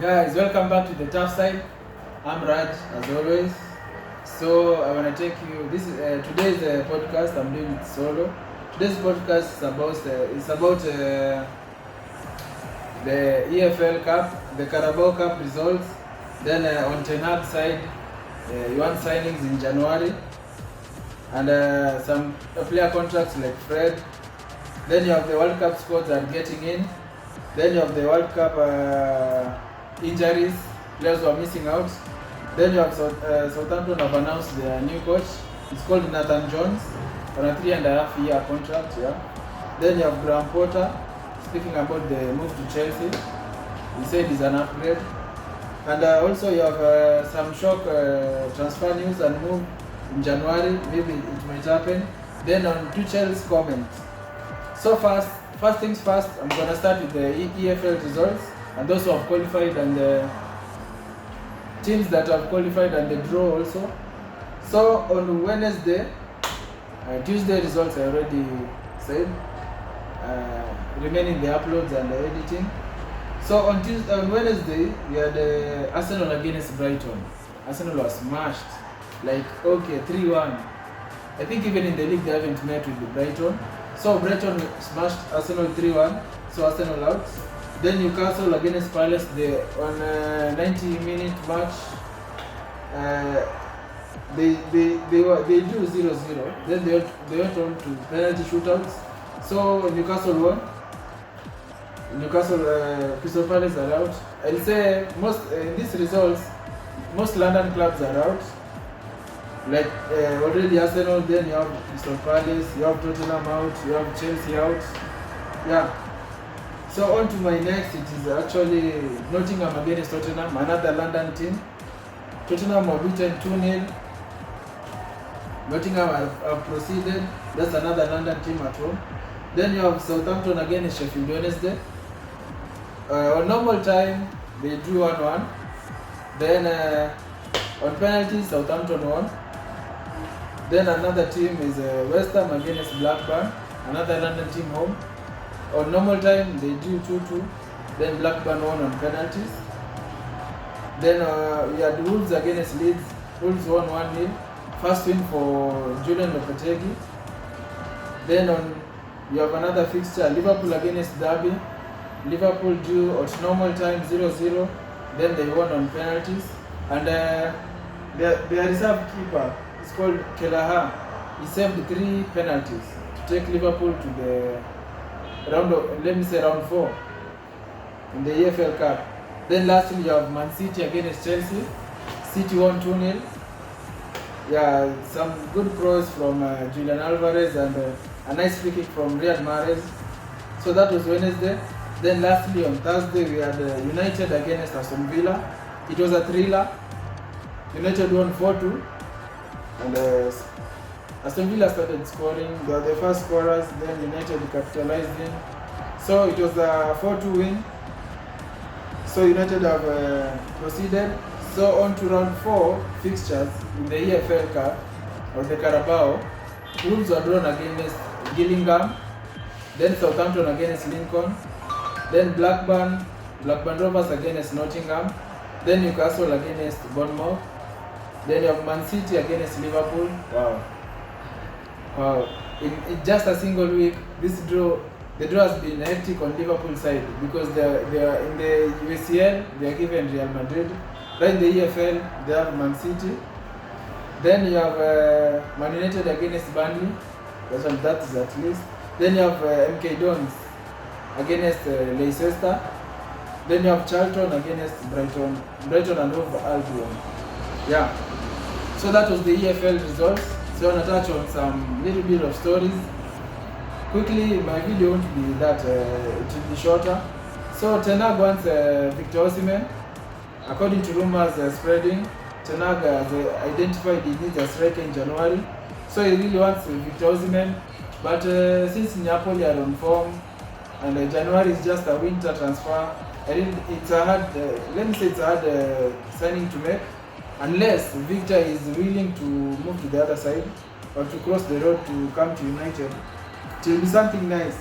Guys, welcome back to the tough side. I'm Raj, as always. So I want to take you. This is today's podcast. I'm doing it solo. Today's podcast is about the EFL Cup, the Carabao Cup results. Then on Ten Hag side, you want signings in January, and some player contracts like Fred. Then you have the World Cup squads that are getting in. Then you have the World Cup injuries, players who are missing out. Then you have Southampton have announced their new coach. It's called Nathan Jones on a 3.5-year contract. Yeah. Then you have Graham Potter speaking about the move to Chelsea. He said it's an upgrade. And also you have some shock transfer news and move in January. Maybe it might happen. Then on Tuchel's comments. So first things first, I'm gonna start with the EFL results and those who have qualified and the teams that have qualified and the draw also. So on Wednesday, Tuesday results I already said, remaining the uploads and the editing. So on Wednesday, we had Arsenal against Brighton. Arsenal was smashed, like 3-1. I think even in the league they haven't met with the Brighton. So Brighton smashed Arsenal 3-1, so Arsenal out. Then Newcastle against Palace, on a 90-minute match, they drew 0-0. Then they went on to penalty shootouts. So Newcastle won. Crystal Palace are out. I'll say most in these results, most London clubs are out. Like already Arsenal, then you have Crystal Palace, you have Tottenham out, you have Chelsea out. Yeah. So on to my next, it is actually Nottingham against Tottenham, another London team. Tottenham were beaten 2-0. Nottingham have proceeded. That's another London team at home. Then you have Southampton against Sheffield Wednesday. On normal time, they drew 1-1. Then on penalties, Southampton won. Then another team is West Ham against Blackburn, another London team home. On normal time, they drew 2-2. Then Blackburn won on penalties. Then we had Wolves against Leeds. Wolves won 1-0. First win for Julian Lopetegui. Then you have another fixture, Liverpool against Derby. Liverpool drew at normal time 0-0. Then they won on penalties. And their reserve keeper is called Kelleher. He saved 3 penalties to take Liverpool to the round 4 in the EFL Cup. Then lastly you have Man City against Chelsea. City won 2-0. Yeah, some good pros from Julian Alvarez and a nice free kick from Riyad Mahrez. So that was Wednesday. Then lastly on Thursday we had United against Aston Villa. It was a thriller. United won 4-2. And Aston Villa started scoring. They were the first scorers. Then United capitalized in. So it was a 4-2 win. So United have proceeded. So on to round 4 fixtures in the EFL Cup or the Carabao. Wolves were drawn against Gillingham. Then Southampton against Lincoln. Then Blackburn Rovers against Nottingham. Then Newcastle against Bournemouth. Then you have Man City against Liverpool. Wow. In just a single week, the draw has been hectic on Liverpool side because they are in the UCL, they are given Real Madrid. Right in the EFL, they have Man City. Then you have Man United against Burnley. That is at least. Then you have MK Dons against Leicester. Then you have Charlton against Brighton and Hove Albion. Yeah. So that was the EFL results. So I want to touch on some little bit of stories. Quickly, my video won't be that, it will be shorter. So Ten Hag wants Victor Osimhen. According to rumors spreading, Ten Hag has identified he needs a striker in January. So he really wants Victor Osimhen. But since Napoli are on form and January is just a winter transfer, it's a hard signing to make, unless Victor is willing to move to the other side or to cross the road to come to United. It will be something nice.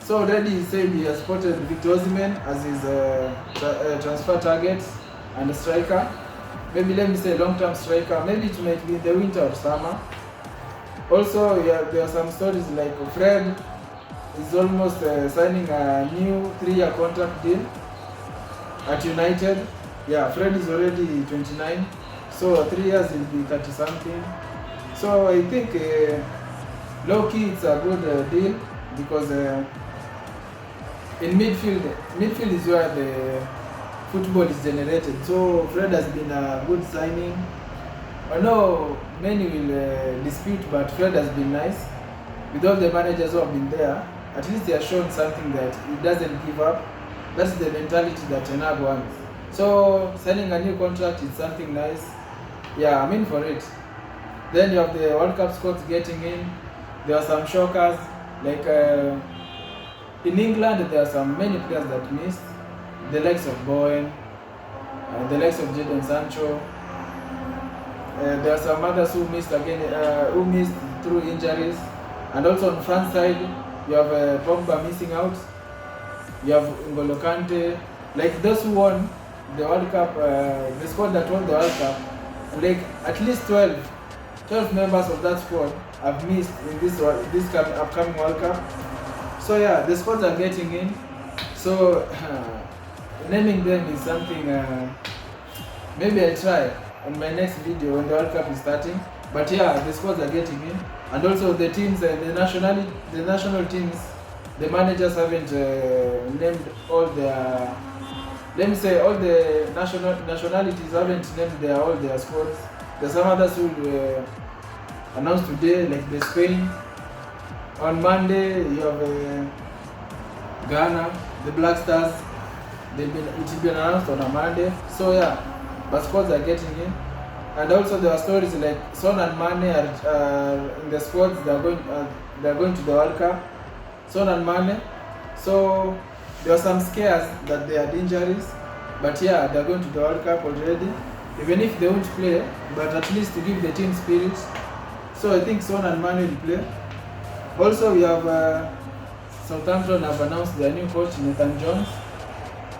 So already he said he has spotted Victor Osimhen as his transfer target and a striker. Maybe let me say long-term striker. Maybe it might be in the winter or summer. Also, there are some stories like Fred is almost signing a new 3-year contract deal at United. Yeah, Fred is already 29, so 3 years will be 30 something. So I think low key it's a good deal, because in midfield is where the football is generated. So Fred has been a good signing. I know many will dispute, but Fred has been nice. With all the managers who have been there, at least he has shown something that he doesn't give up. That's the mentality that Ten Hag wants. So signing a new contract is something nice. Yeah, I'm in for it. Then you have the World Cup squads getting in. There are some shockers, like in England there are some many players that missed. The likes of Bowen, the likes of Jadon Sancho. There are some others who missed through injuries. And also on France side, you have Pogba missing out. You have N'Golo Kante. Like those who won the World Cup, the squad that won the World Cup, like at least 12 members of that squad have missed in this upcoming World Cup. So yeah, the squads are getting in. So naming them is something maybe I'll try on my next video when the World Cup is starting. But yeah, the squads are getting in. And also the teams, the national teams, the managers haven't named all their, let me say, all the nationalities haven't named all their squads. There's some others who announced today, like the Spain. On Monday, you have Ghana, the Black Stars. It will be announced on a Monday. So yeah, but squads are getting in. And also there are stories like Son and Mane are in the squads. They are going to the World Cup. Son and Mane. So there are some scares that they had injuries, but yeah, they are going to the World Cup already. Even if they won't play, but at least to give the team spirit. So I think Son and Mane will play. Also we have Southampton have announced their new coach, Nathan Jones,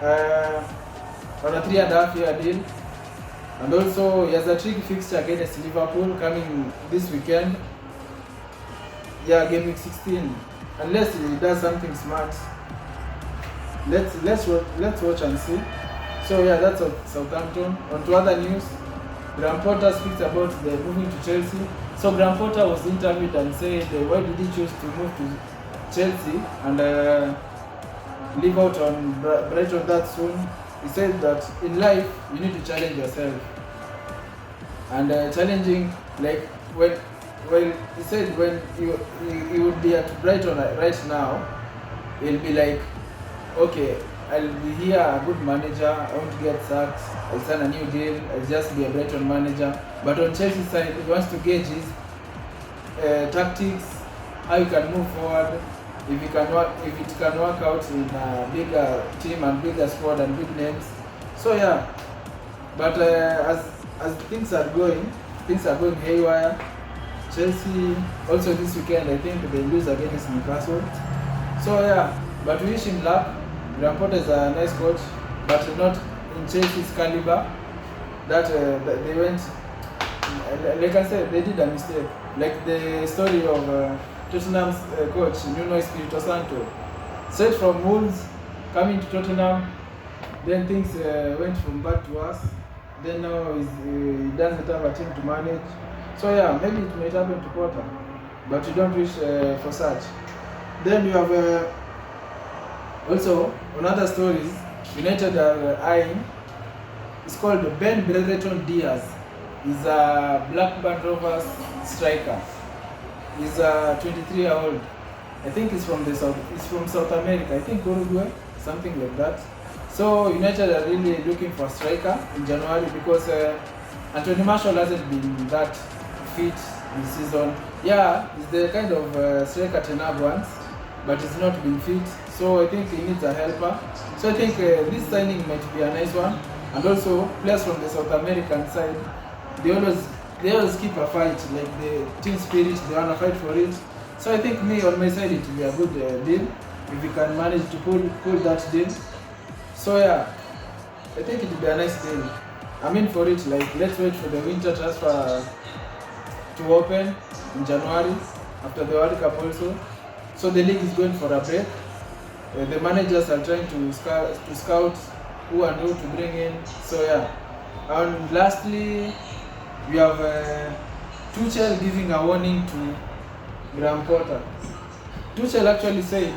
on a 3.5-year deal. And also he has a tricky fixture against Liverpool coming this weekend. Yeah, game week 16. Unless he does something smart. Let's watch and see. So yeah, that's Southampton. On to other news, Graham Potter speaks about the moving to Chelsea. So Graham Potter was interviewed and said why did he choose to move to Chelsea and leave out on Brighton that soon. He said that in life you need to challenge yourself, and challenging, like he said when he would be at Brighton right now, he'll be like, okay, I'll be here, a good manager, I want to get sacked, I'll sign a new deal, I'll just be a Brighton manager. But on Chelsea's side, he wants to gauge his tactics, how he can move forward, if it can work out in a bigger team and bigger squad and big names. So yeah, but as things are going haywire. Chelsea also this weekend, I think they lose against Newcastle. So yeah, but we wish him luck. Graham Potter is a nice coach, but not in Chelsea's caliber. That they went, like I said, they did a mistake. Like the story of Tottenham's coach, Nuno Espirito Santo. Straight from Wolves, coming to Tottenham, then things went from bad to worse. Then now he doesn't have a team to manage. So yeah, maybe it might happen to Potter, but you don't wish for such. Then you have also on other stories, United are eyeing. It's called Ben Brereton Diaz. He's a Blackburn Rovers striker. He's a 23-year-old. I think he's from South America. I think Uruguay, something like that. So United are really looking for a striker in January because Anthony Martial hasn't been that fit this season. Yeah, he's the kind of striker Ten Hag wants, but he's not been fit. So I think he needs a helper. So I think this signing might be a nice one. And also players from the South American side, they always keep a fight, like the team spirit, they want to fight for it. So I think on my side it will be a good deal. if we can manage to pull that deal. So yeah, I think it will be a nice deal. I'm in for it. Like, let's wait for the winter transfer to open in January after the World Cup also. So the league is going for a break. The managers are trying to scout who and who to bring in. So yeah. And lastly, we have Tuchel giving a warning to Graham Potter. Tuchel actually said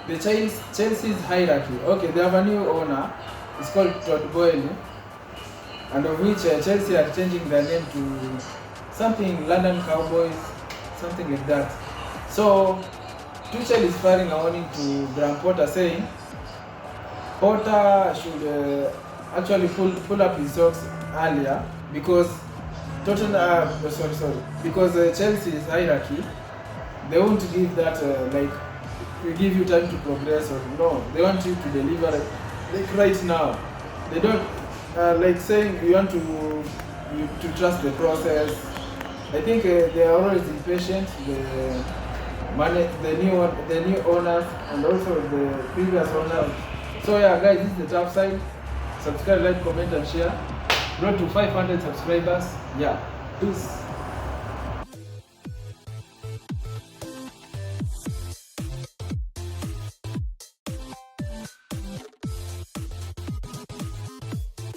the Chelsea's hierarchy. Okay, they have a new owner. It's called Todd Boehly, and of which Chelsea are changing their name to something London Cowboys, something like that. So Tuchel is firing a warning to Graham Potter, saying Potter should actually pull up his socks earlier, because because Chelsea's hierarchy, they won't give that like we give you time to progress, or no, they want you to deliver like right now. They don't like saying you want to trust the process. I think they are always impatient. The new owners and also the previous owners. So yeah, guys, this is the top side. Subscribe, like, comment, and share. Road to 500 subscribers. Yeah, peace.